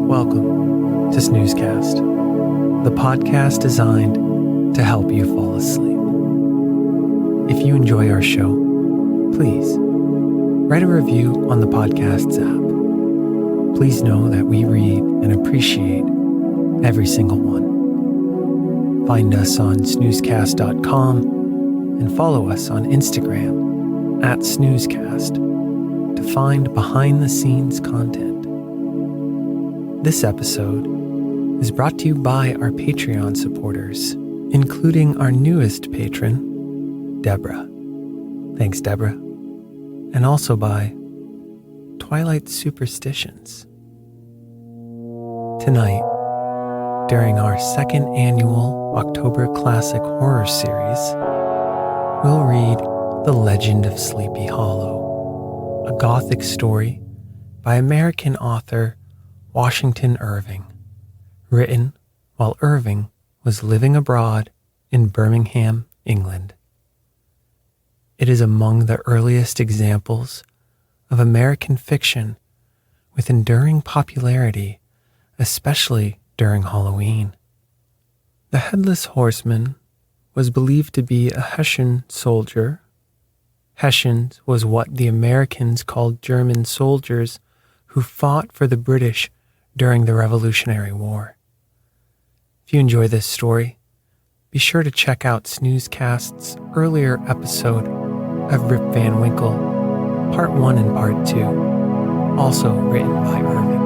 Welcome to Snoozecast, the podcast designed to help you fall asleep. If you enjoy our show, please write a review on the podcast's app. Please know that we read and appreciate every single one. Find us on snoozecast.com and follow us on Instagram at snoozecast to find behind-the-scenes content. This episode is brought to you by our Patreon supporters, including our newest patron, Deborah. Thanks, Deborah. And also by Twilight Superstitions. Tonight, during our second annual October Classic Horror Series, we'll read The Legend of Sleepy Hollow, a Gothic story by American author Washington Irving, written while Irving was living abroad in Birmingham, England. It is among the earliest examples of American fiction with enduring popularity, especially during Halloween. The Headless Horseman was believed to be a Hessian soldier. Hessians was what the Americans called German soldiers who fought for the British during the Revolutionary War. If you enjoy this story, be sure to check out Snoozecast's earlier episode of Rip Van Winkle, Part 1 and Part 2, also written by Irving.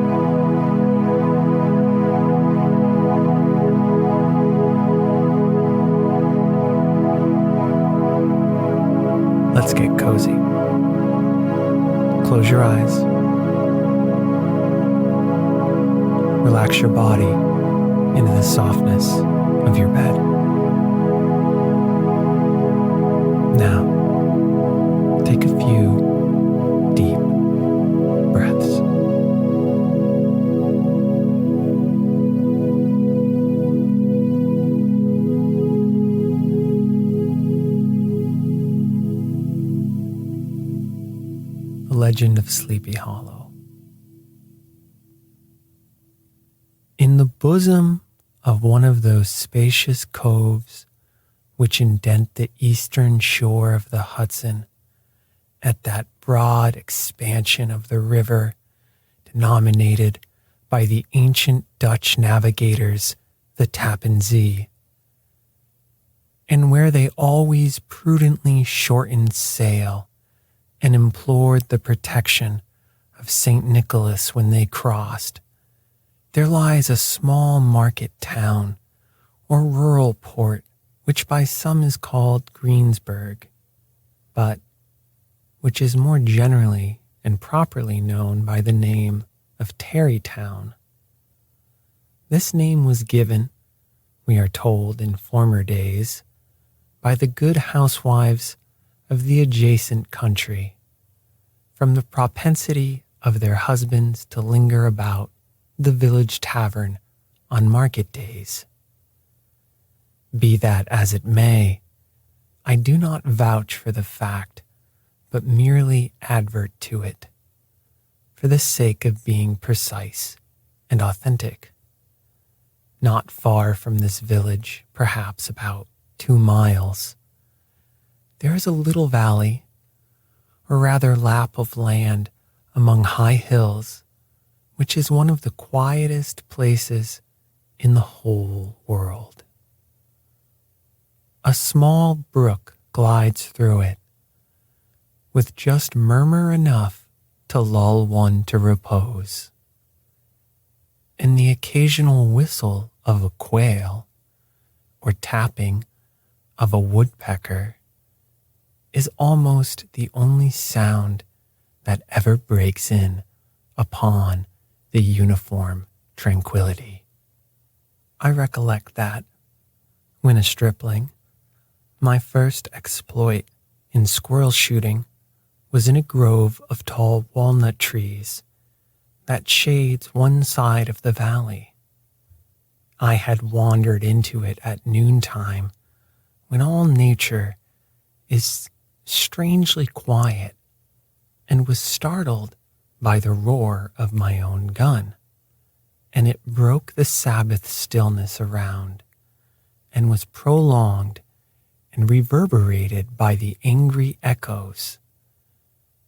Let's get cozy. Close your eyes. Relax your body into the softness of your bed. Now, take a few deep breaths. The Legend of Sleepy Hollow. In the bosom of one of those spacious coves which indent the eastern shore of the Hudson, at that broad expansion of the river denominated by the ancient Dutch navigators the Tappan Zee, and where they always prudently shortened sail and implored the protection of St. Nicholas when they crossed, there lies a small market town or rural port which by some is called Greensburg, but which is more generally and properly known by the name of Tarrytown. This name was given, we are told in former days, by the good housewives of the adjacent country, from the propensity of their husbands to linger about the village tavern on market days. Be that as it may, I do not vouch for the fact, but merely advert to it, for the sake of being precise and authentic. Not far from this village, perhaps about 2 miles, there is a little valley, or rather lap of land among high hills, which is one of the quietest places in the whole world. A small brook glides through it, with just murmur enough to lull one to repose, and the occasional whistle of a quail or tapping of a woodpecker is almost the only sound that ever breaks in upon the uniform tranquility. I recollect that, when a stripling, my first exploit in squirrel shooting was in a grove of tall walnut trees that shades one side of the valley. I had wandered into it at noontime, when all nature is strangely quiet, and was startled by the roar of my own gun, broke the Sabbath stillness around and was prolonged and reverberated by the angry echoes.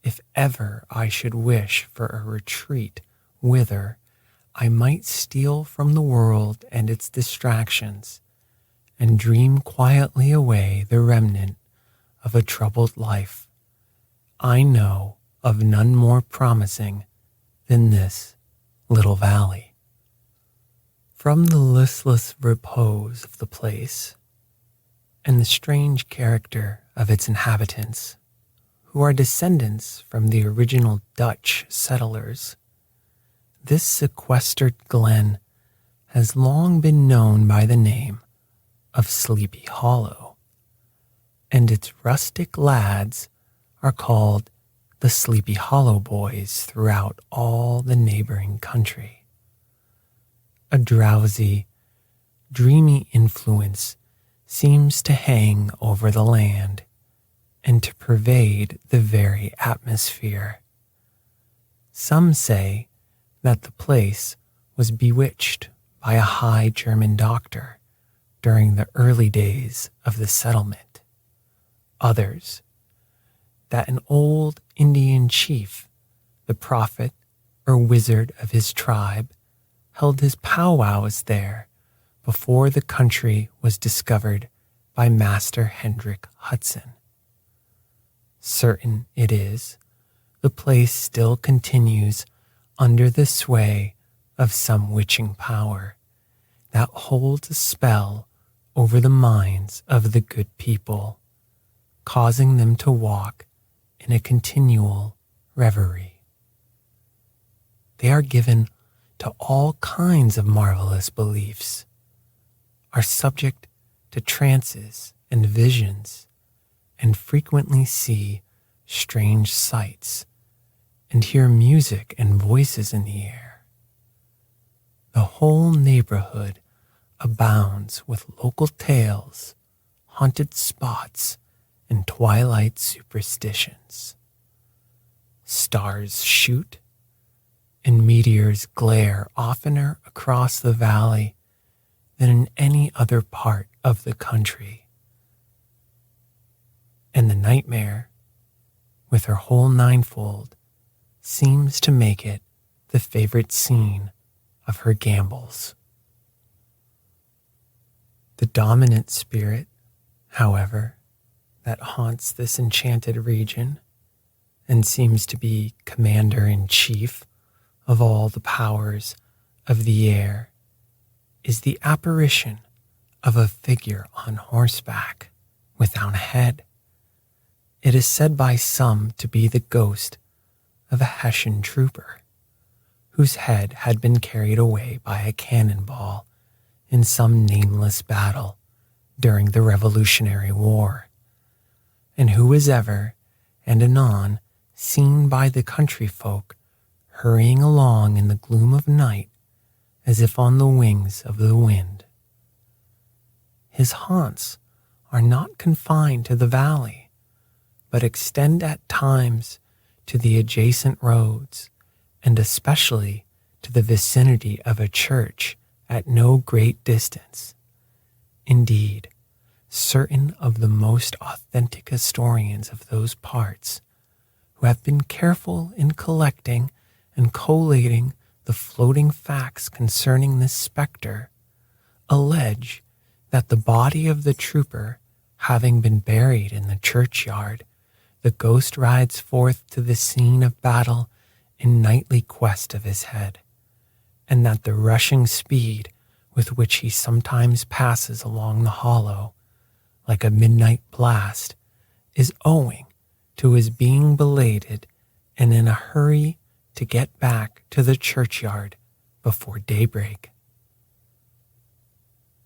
If ever I should wish for a retreat whither I might steal from the world and its distractions and dream quietly away the remnant of a troubled life, I know of none more promising than this little valley. From the listless repose of the place and the strange character of its inhabitants, who are descendants from the original Dutch settlers, this sequestered glen has long been known by the name of Sleepy Hollow, and its rustic lads are called the Sleepy Hollow Boys throughout all the neighboring country. A drowsy, dreamy influence seems to hang over the land and to pervade the very atmosphere. Some say that the place was bewitched by a high German doctor during the early days of the settlement. Others, that an old Indian chief, the prophet or wizard of his tribe, held his powwows there before the country was discovered by Master Hendrik Hudson. Certain it is, the place still continues under the sway of some witching power that holds a spell over the minds of the good people, causing them to walk in a continual reverie. They are given to all kinds of marvelous beliefs, are subject to trances and visions, and frequently see strange sights and hear music and voices in the air. The whole neighborhood abounds with local tales, haunted spots, and twilight superstitions. Stars shoot, and meteors glare oftener across the valley than in any other part of the country. And the nightmare, with her whole ninefold, seems to make it the favorite scene of her gambols. The dominant spirit, however, that haunts this enchanted region and seems to be commander-in-chief of all the powers of the air, is the apparition of a figure on horseback without a head. It is said by some to be the ghost of a Hessian trooper, whose head had been carried away by a cannonball in some nameless battle during the Revolutionary War, and who was ever and anon seen by the country folk hurrying along in the gloom of night as if on the wings of the wind. His haunts are not confined to the valley, but extend at times to the adjacent roads, and especially to the vicinity of a church at no great distance. Indeed, certain of the most authentic historians of those parts, who have been careful in collecting and collating the floating facts concerning this spectre, allege that the body of the trooper having been buried in the churchyard, the ghost rides forth to the scene of battle in nightly quest of his head, and that the rushing speed with which he sometimes passes along the hollow, like a midnight blast, is owing to his being belated and in a hurry to get back to the churchyard before daybreak.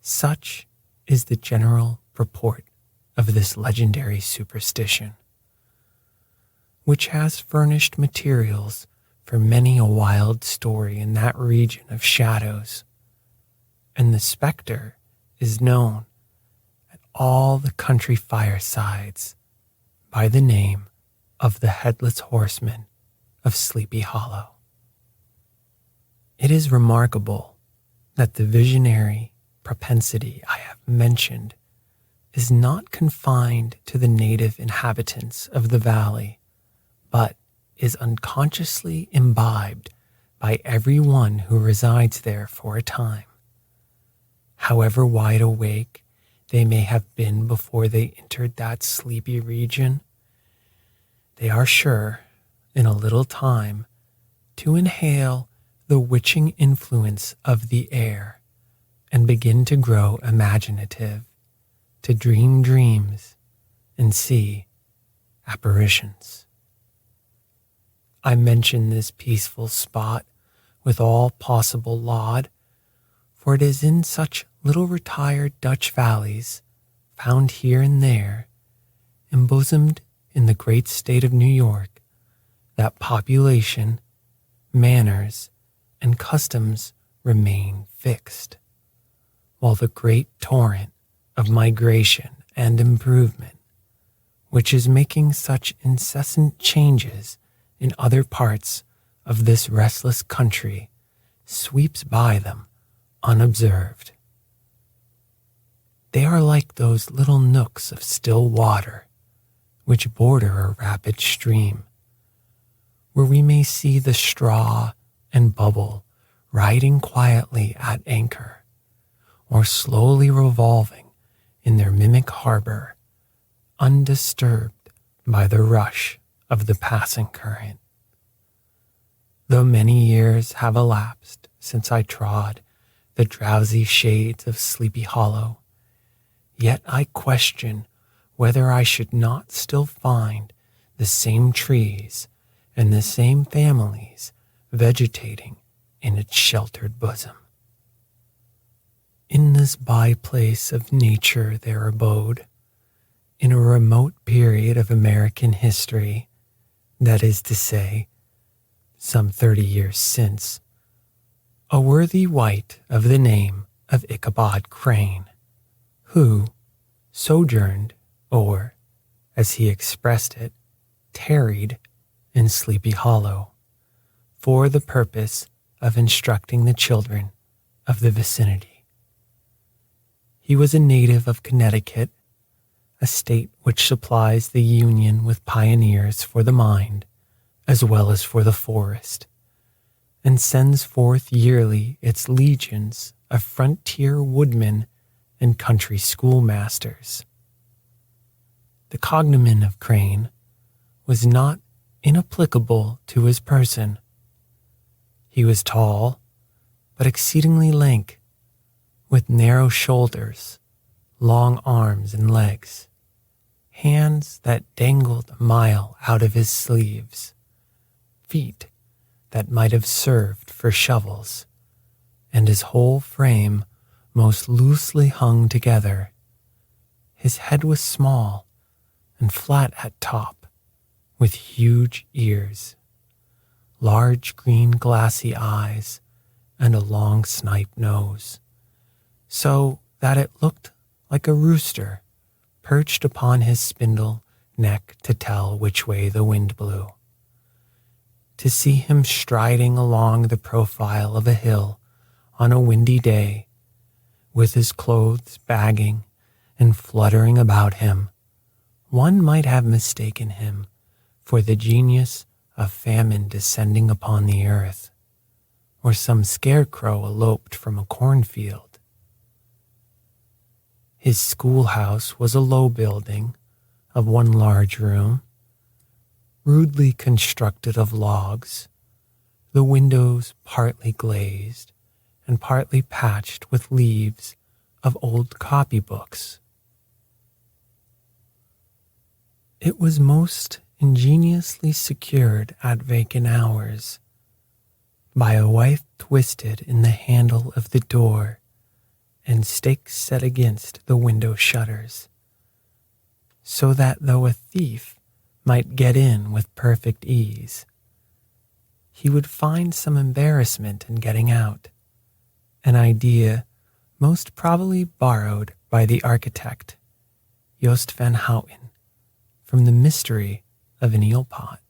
Such is the general purport of this legendary superstition, which has furnished materials for many a wild story in that region of shadows, and the spectre is known at all the country firesides by the name of the Headless Horseman of Sleepy Hollow. It is remarkable that the visionary propensity I have mentioned is not confined to the native inhabitants of the valley, but is unconsciously imbibed by every one who resides there for a time. However wide awake they may have been before they entered that sleepy region, they are sure, in a little time, to inhale the witching influence of the air and begin to grow imaginative, to dream dreams and see apparitions. I mention this peaceful spot with all possible laud, for it is in such little retired Dutch valleys, found here and there, embosomed in the great state of New York, that population, manners, and customs remain fixed, while the great torrent of migration and improvement, which is making such incessant changes in other parts of this restless country, sweeps by them unobserved. They are like those little nooks of still water which border a rapid stream, where we may see the straw and bubble riding quietly at anchor, or slowly revolving in their mimic harbor, undisturbed by the rush of the passing current. Though many years have elapsed since I trod the drowsy shades of Sleepy Hollow, yet I question whether I should not still find the same trees and the same families vegetating in its sheltered bosom. In this by-place of nature there abode, in a remote period of American history, that is to say, some 30 years since, a worthy wight of the name of Ichabod Crane, who sojourned, or, as he expressed it, tarried in Sleepy Hollow, for the purpose of instructing the children of the vicinity. He was a native of Connecticut, a state which supplies the Union with pioneers for the mind as well as for the forest, and sends forth yearly its legions of frontier woodmen and country schoolmasters. The cognomen of Crane was not inapplicable to his person. He was tall, but exceedingly lank, with narrow shoulders, long arms and legs, hands that dangled a mile out of his sleeves, feet that might have served for shovels, and his whole frame most loosely hung together. His head was small and flat at top, with huge ears, large green glassy eyes, and a long snipe nose, so that it looked like a rooster perched upon his spindle neck to tell which way the wind blew. To see him striding along the profile of a hill on a windy day, with his clothes bagging and fluttering about him, one might have mistaken him for the genius of famine descending upon the earth, or some scarecrow eloped from a cornfield. His schoolhouse was a low building of one large room, rudely constructed of logs, the windows partly glazed and partly patched with leaves of old copybooks. It was most ingeniously secured at vacant hours by a withe twisted in the handle of the door and stakes set against the window shutters, so that though a thief might get in with perfect ease, he would find some embarrassment in getting out, an idea most probably borrowed by the architect, Joost van Houten, from the mystery of an eel pot.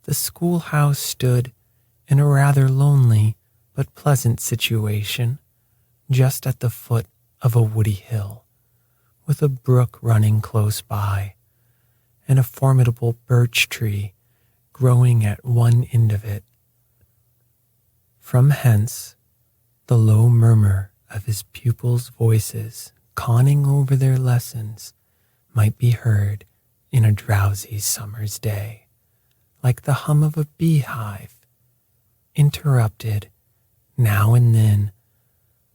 The schoolhouse stood in a rather lonely but pleasant situation just at the foot of a woody hill, with a brook running close by, and a formidable birch tree growing at one end of it. From hence, the low murmur of his pupils' voices conning over their lessons might be heard in a drowsy summer's day, like the hum of a beehive, interrupted now and then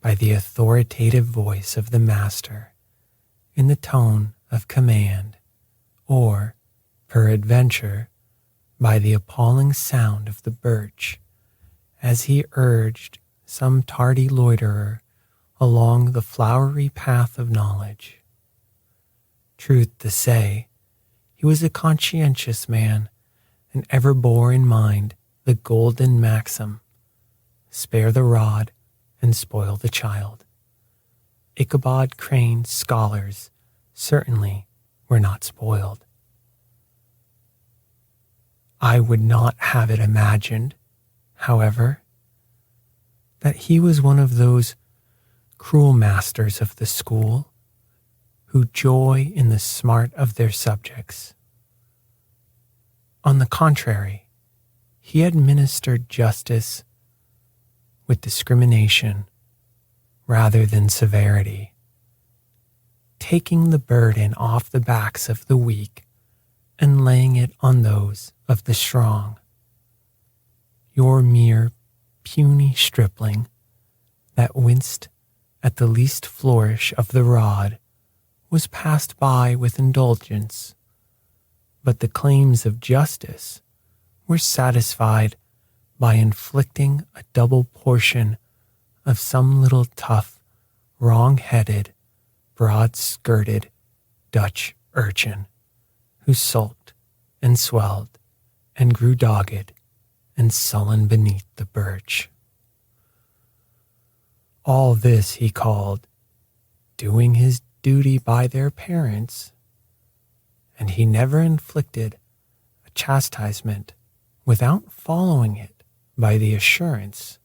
by the authoritative voice of the master in the tone of command, or, peradventure, by the appalling sound of the birch as he urged some tardy loiterer along the flowery path of knowledge. Truth to say, he was a conscientious man, and ever bore in mind the golden maxim, spare the rod and spoil the child. Ichabod Crane's scholars certainly were not spoiled. I would not have it imagined, however, that he was one of those cruel masters of the school who joy in the smart of their subjects. On the contrary, he administered justice with discrimination rather than severity, taking the burden off the backs of the weak and laying it on those of the strong. Your mere puny stripling that winced at the least flourish of the rod was passed by with indulgence, but the claims of justice were satisfied by inflicting a double portion of some little tough, wrong-headed, broad-skirted Dutch urchin who sulked and swelled and grew dogged and sullen beneath the birch. All this he called doing his duty by their parents, and he never inflicted a chastisement without following it by the assurance,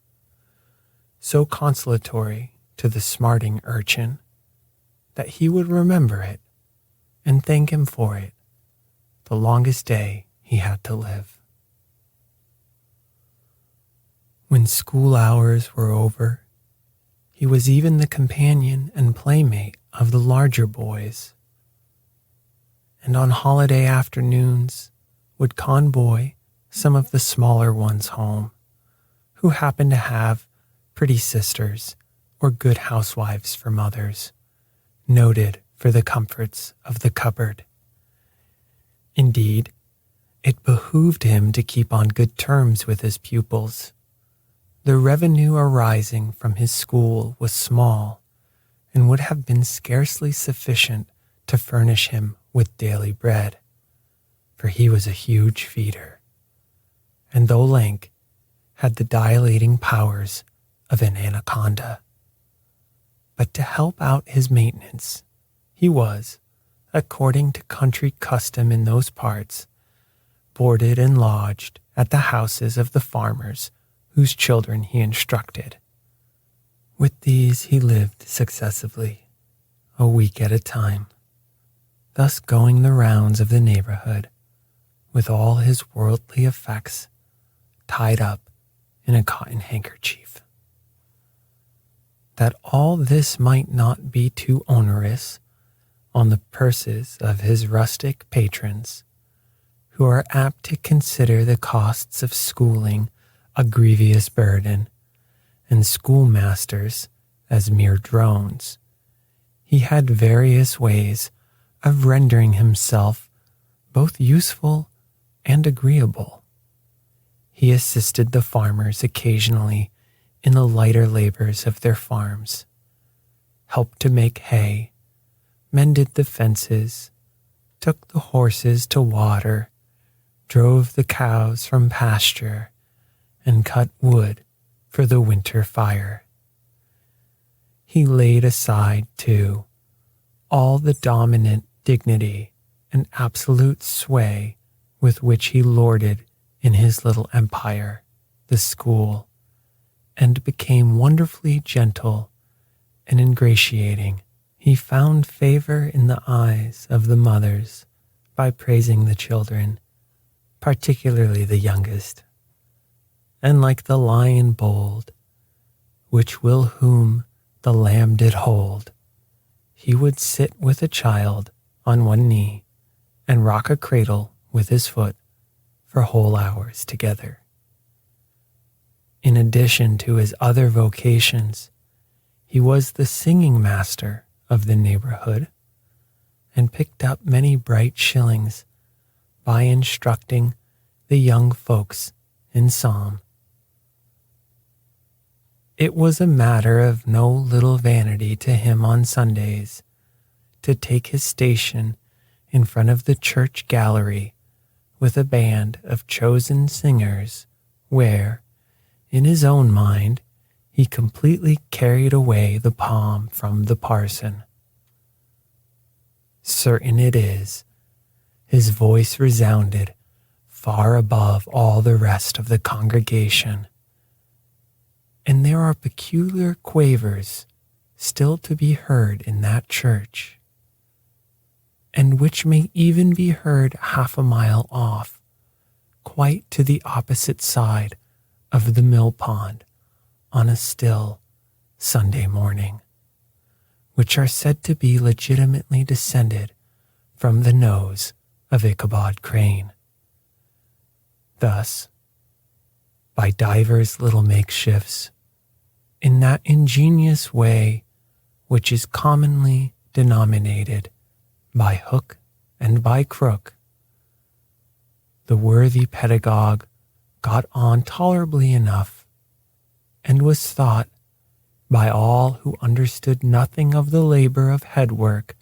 so consolatory to the smarting urchin, that he would remember it and thank him for it the longest day he had to live. When school hours were over, he was even the companion and playmate of the larger boys, and on holiday afternoons would convoy some of the smaller ones home, who happened to have pretty sisters or good housewives for mothers, noted for the comforts of the cupboard. Indeed, it behooved him to keep on good terms with his pupils. The revenue arising from his school was small, and would have been scarcely sufficient to furnish him with daily bread, for he was a huge feeder, and though lank, had the dilating powers of an anaconda. But to help out his maintenance, he was, according to country custom in those parts, boarded and lodged at the houses of the farmers whose children he instructed. With these he lived successively, a week at a time, thus going the rounds of the neighborhood with all his worldly effects tied up in a cotton handkerchief. That all this might not be too onerous on the purses of his rustic patrons, who are apt to consider the costs of schooling a grievous burden, and schoolmasters as mere drones, he had various ways of rendering himself both useful and agreeable. He assisted the farmers occasionally in the lighter labors of their farms, helped to make hay, mended the fences, took the horses to water, drove the cows from pasture, and cut wood for the winter fire. He laid aside, too, all the dominant dignity and absolute sway with which he lorded in his little empire, the school, and became wonderfully gentle and ingratiating. He found favor in the eyes of the mothers by praising the children, particularly the youngest. And like the lion bold, which will whom the lamb did hold, he would sit with a child on one knee and rock a cradle with his foot for whole hours together. In addition to his other vocations, he was the singing master of the neighborhood and picked up many bright shillings by instructing the young folks in psalm. It was a matter of no little vanity to him on Sundays to take his station in front of the church gallery with a band of chosen singers where, in his own mind, he completely carried away the palm from the parson. Certain it is, his voice resounded far above all the rest of the congregation, and there are peculiar quavers still to be heard in that church, and which may even be heard half a mile off, quite to the opposite side of the mill pond on a still Sunday morning, which are said to be legitimately descended from the nose of Ichabod Crane. Thus, by divers little makeshifts, in that ingenious way which is commonly denominated by hook and by crook, the worthy pedagogue got on tolerably enough, and was thought by all who understood nothing of the labor of head work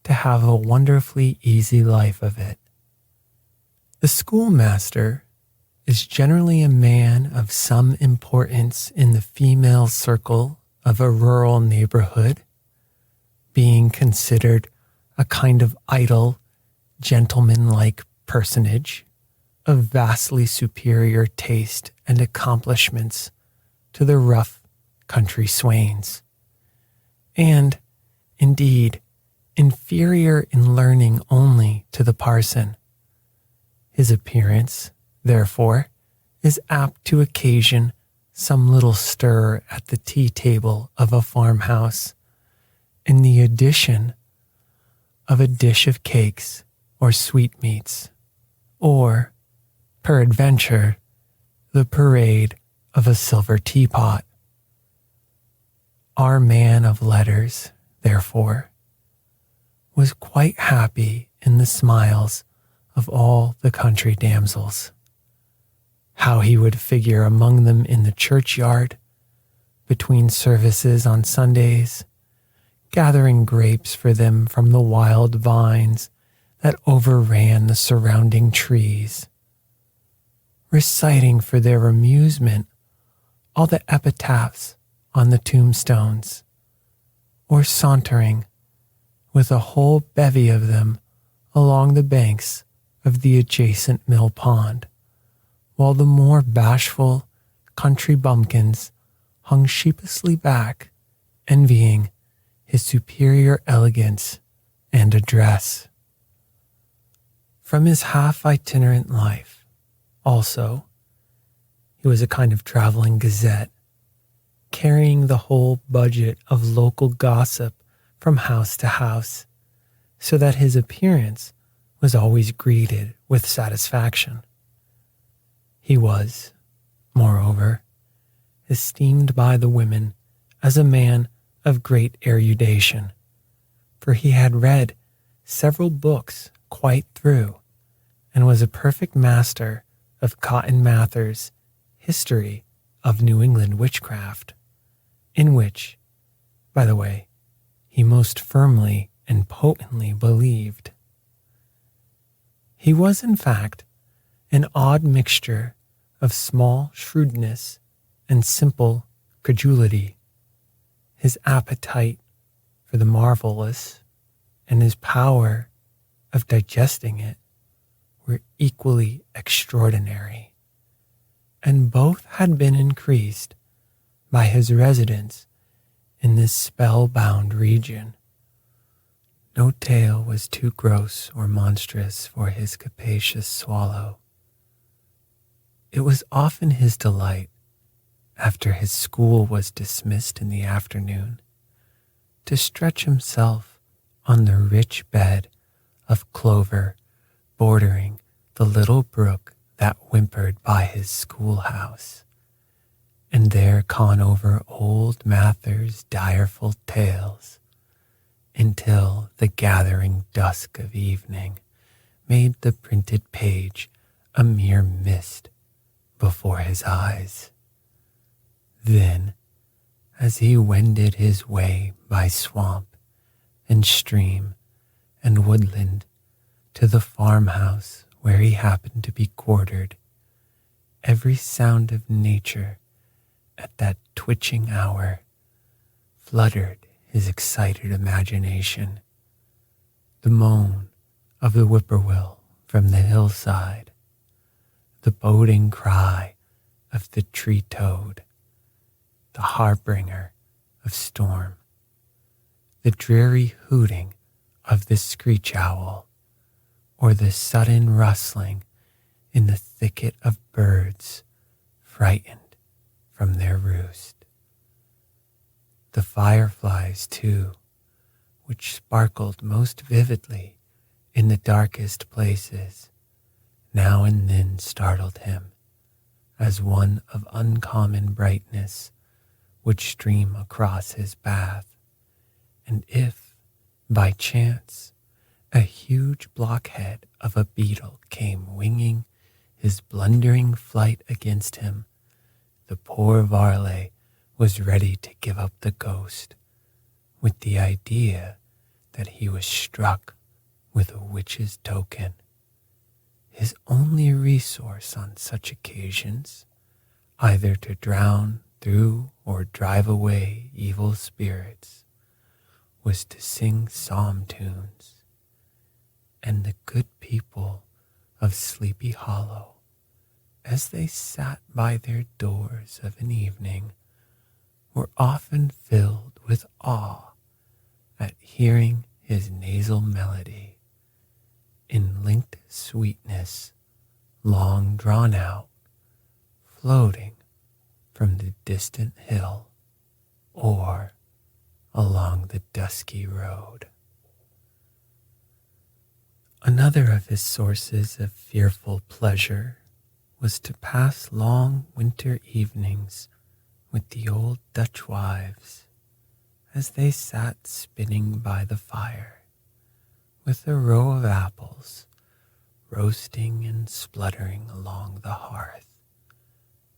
to have a wonderfully easy life of it. The schoolmaster is generally a man of some importance in the female circle of a rural neighborhood, being considered a kind of idle, gentleman-like personage of vastly superior taste and accomplishments to the rough country swains, and, indeed, inferior in learning only to the parson. His appearance, therefore, is apt to occasion some little stir at the tea-table of a farmhouse, in the addition of a dish of cakes or sweetmeats, or, peradventure, the parade of a silver teapot. Our man of letters, therefore, was quite happy in the smiles of all the country damsels. How he would figure among them in the churchyard, between services on Sundays, gathering grapes for them from the wild vines that overran the surrounding trees, reciting for their amusement all the epitaphs on the tombstones, or sauntering with a whole bevy of them along the banks of the adjacent mill pond, while the more bashful country bumpkins hung sheepishly back, envying his superior elegance and address. From his half-itinerant life, also, he was a kind of traveling gazette, carrying the whole budget of local gossip from house to house, so that his appearance was always greeted with satisfaction. He was, moreover, esteemed by the women as a man of great erudition, for he had read several books quite through, and was a perfect master of Cotton Mather's History of New England Witchcraft, in which, by the way, he most firmly and potently believed. He was, in fact, an odd mixture of small shrewdness and simple credulity. His appetite for the marvelous and his power of digesting it were equally extraordinary, and both had been increased by his residence in this spellbound region. No tale was too gross or monstrous for his capacious swallow. It was often his delight, after his school was dismissed in the afternoon, to stretch himself on the rich bed of clover bordering the little brook that whimpered by his schoolhouse, and there con over old Mather's direful tales, until the gathering dusk of evening made the printed page a mere mist before his eyes. Then, as he wended his way by swamp and stream and woodland to the farmhouse where he happened to be quartered, every sound of nature at that twitching hour fluttered his excited imagination. The moan of the whippoorwill from the hillside, the boding cry of the tree toad, the harbinger of storm, the dreary hooting of the screech owl, or the sudden rustling in the thicket of birds frightened from their roost. The fireflies, too, which sparkled most vividly in the darkest places, now and then startled him, as one of uncommon brightness would stream across his path, and if, by chance, a huge blockhead of a beetle came winging his blundering flight against him, the poor varlet was ready to give up the ghost, with the idea that he was struck with a witch's token. His only resource on such occasions, either to drown through or drive away evil spirits, was to sing psalm tunes, and the good people of Sleepy Hollow, as they sat by their doors of an evening, were often filled with awe at hearing his nasal melody, in linked sweetness, long drawn out, floating from the distant hill or along the dusky road. Another of his sources of fearful pleasure was to pass long winter evenings with the old Dutch wives as they sat spinning by the fire, with a row of apples roasting and spluttering along the hearth,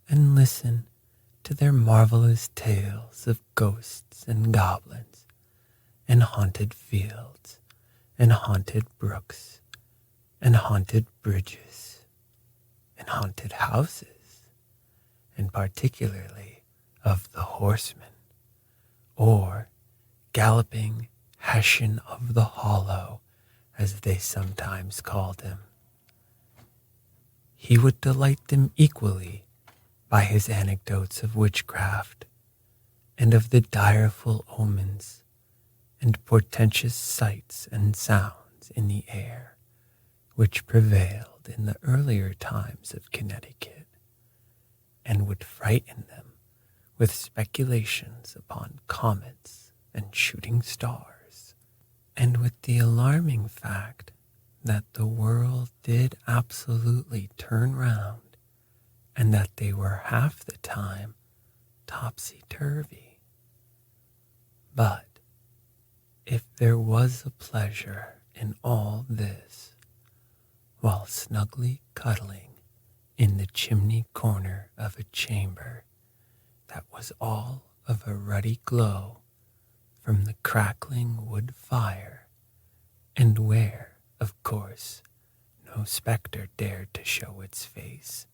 and listen to their marvelous tales of ghosts and goblins, and haunted fields, and haunted brooks, and haunted bridges, and haunted houses, and particularly of the horseman, or galloping Hessian of the Hollow, as they sometimes called him. He would delight them equally by his anecdotes of witchcraft, and of the direful omens and portentous sights and sounds in the air which prevailed in the earlier times of Connecticut, and would frighten them with speculations upon comets and shooting stars, and with the alarming fact that the world did absolutely turn round, and that they were half the time topsy-turvy. But if there was a pleasure in all this, while snugly cuddling in the chimney corner of a chamber that was all of a ruddy glow from the crackling wood fire, and where, of course, no spectre dared to show its face,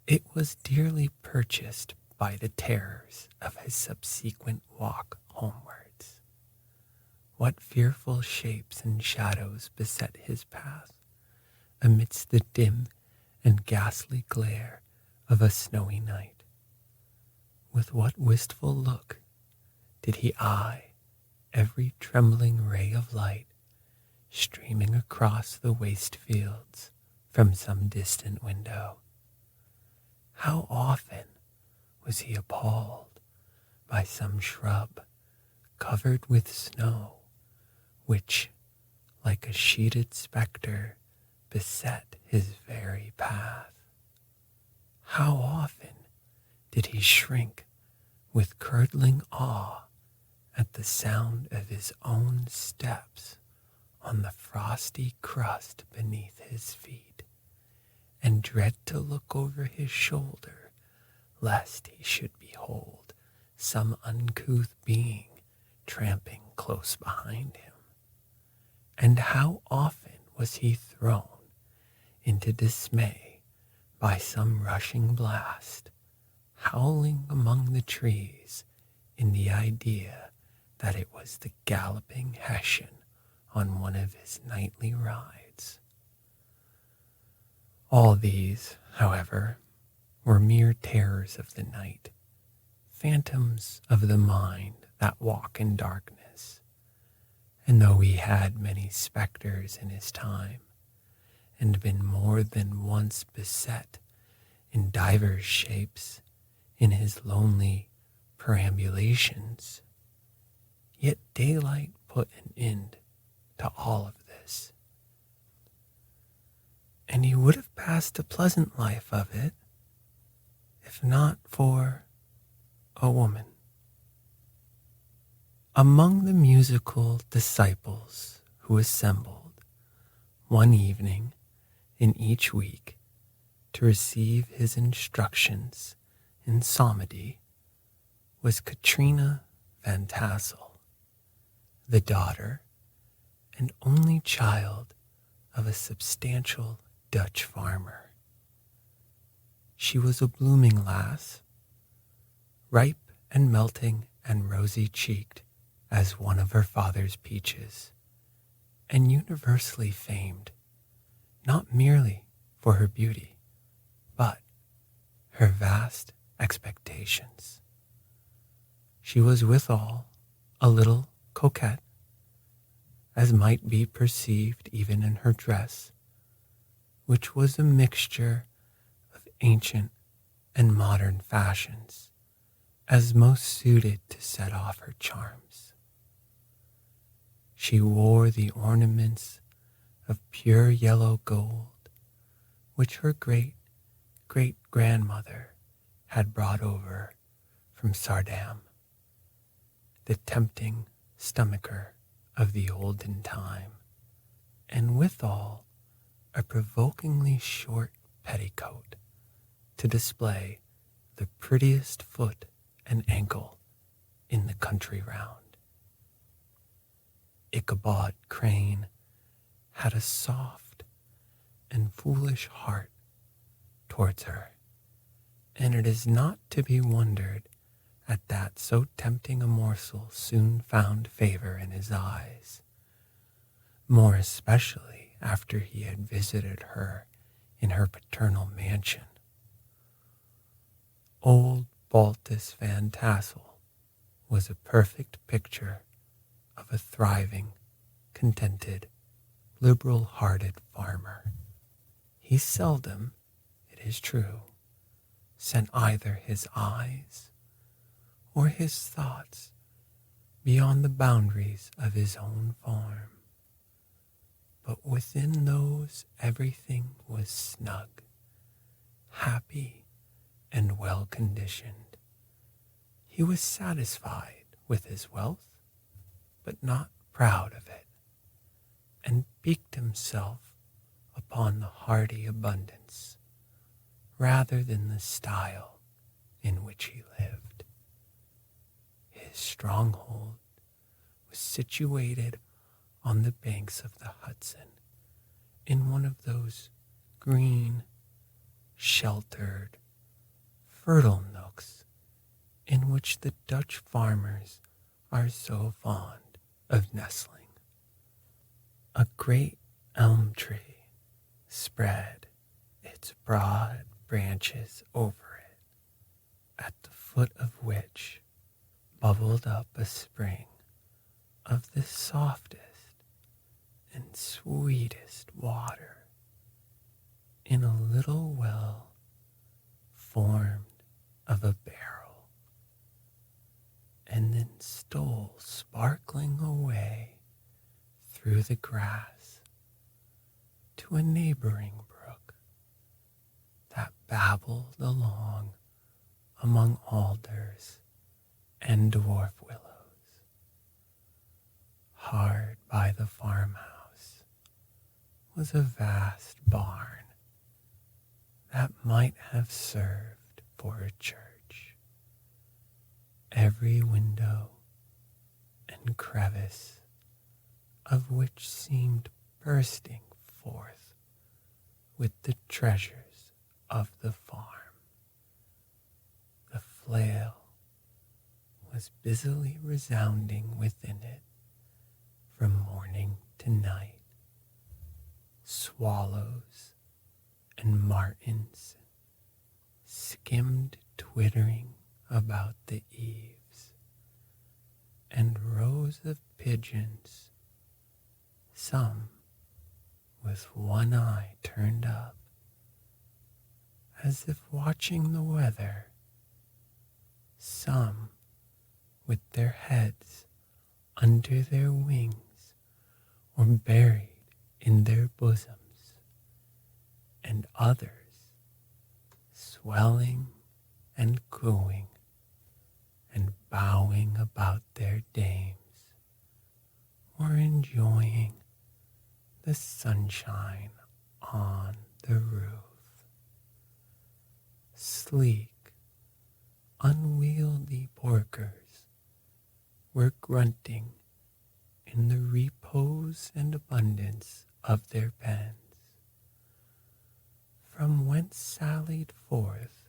it was dearly purchased by the terrors of his subsequent walk homewards. What fearful shapes and shadows beset his path amidst the dim and ghastly glare of a snowy night! With what wistful look did he eye every trembling ray of light streaming across the waste fields from some distant window? How often was he appalled by some shrub covered with snow, which, like a sheeted spectre, beset his very path? How often did he shrink with curdling awe at the sound of his own steps on the frosty crust beneath his feet, and dread to look over his shoulder lest he should behold some uncouth being tramping close behind him? And how often was he thrown into dismay by some rushing blast, howling among the trees in the idea that it was the galloping Hessian on one of his nightly rides. All these, however, were mere terrors of the night, phantoms of the mind that walk in darkness. And though he had many specters in his time, and been more than once beset in divers shapes in his lonely perambulations, yet daylight put an end to all of this, and he would have passed a pleasant life of it if not for a woman. Among the musical disciples who assembled one evening in each week to receive his instructions in psalmody was Katrina Van Tassel, the daughter and only child of a substantial Dutch farmer. She was a blooming lass, ripe and melting and rosy-cheeked as one of her father's peaches, and universally famed, not merely for her beauty, but her vast expectations. She was withal a little coquette, as might be perceived even in her dress, which was a mixture of ancient and modern fashions, as most suited to set off her charms. She wore the ornaments of pure yellow gold, which her great-great-grandmother had brought over from Sardam, the tempting stomacher of the olden time, and withal a provokingly short petticoat to display the prettiest foot and ankle in the country round. Ichabod Crane had a soft and foolish heart towards her, and it is not to be wondered at that so tempting a morsel soon found favor in his eyes, more especially after he had visited her in her paternal mansion. Old Baltus Van Tassel was a perfect picture of a thriving, contented, liberal-hearted farmer. He seldom, it is true, sent either his eyes or his thoughts beyond the boundaries of his own farm, but within those everything was snug, happy, and well-conditioned. He was satisfied with his wealth, but not proud of it, and piqued himself upon the hearty abundance rather than the style in which he lived. His stronghold was situated on the banks of the Hudson, in one of those green, sheltered, fertile nooks in which the Dutch farmers are so fond of nestling. A great elm tree spread its broad branches over it at the foot of which bubbled up a spring of the softest and sweetest water in a little well formed of a barrel, and then stole sparkling away through the grass to a neighboring brook that babbled along among alders and dwarf willows. Hard by the farmhouse was a vast barn that might have served for a church, every window and crevice of which seemed bursting forth with the treasures of the farm. The flail was busily resounding within it from morning to night. Swallows and martins skimmed twittering about the eaves, and rows of pigeons, some with one eye turned up, as if watching the weather, some with their heads under their wings or buried in their bosoms, and others swelling and cooing and bowing about their dames, or enjoying the sunshine on the roof. Sleek, unwieldy porkers were grunting in the repose and abundance of their pens, from whence sallied forth,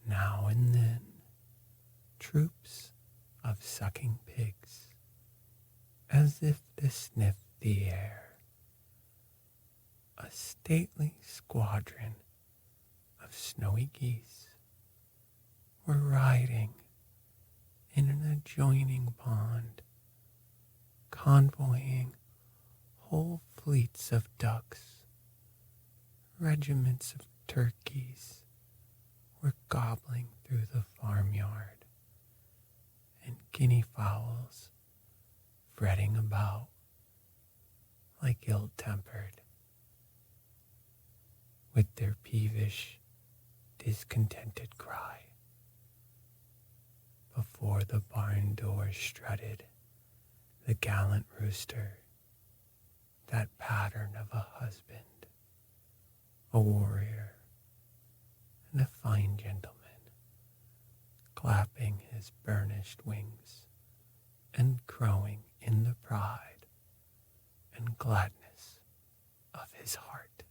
now and then, troops of sucking pigs, as if to sniff the air. A stately squadron of snowy geese were riding in an adjoining pond, convoying whole fleets of ducks. Regiments of turkeys were gobbling through the farmyard, and guinea fowls fretting about like ill-tempered, with their peevish, discontented cry. Before the barn door strutted the gallant rooster, that pattern of a husband, a warrior, and a fine gentleman, clapping his burnished wings and crowing in the pride and gladness of his heart,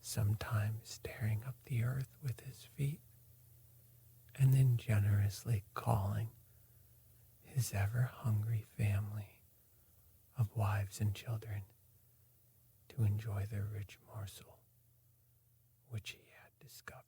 sometimes tearing up the earth with his feet, and then generously calling his ever-hungry family of wives and children to enjoy the rich morsel which he had discovered.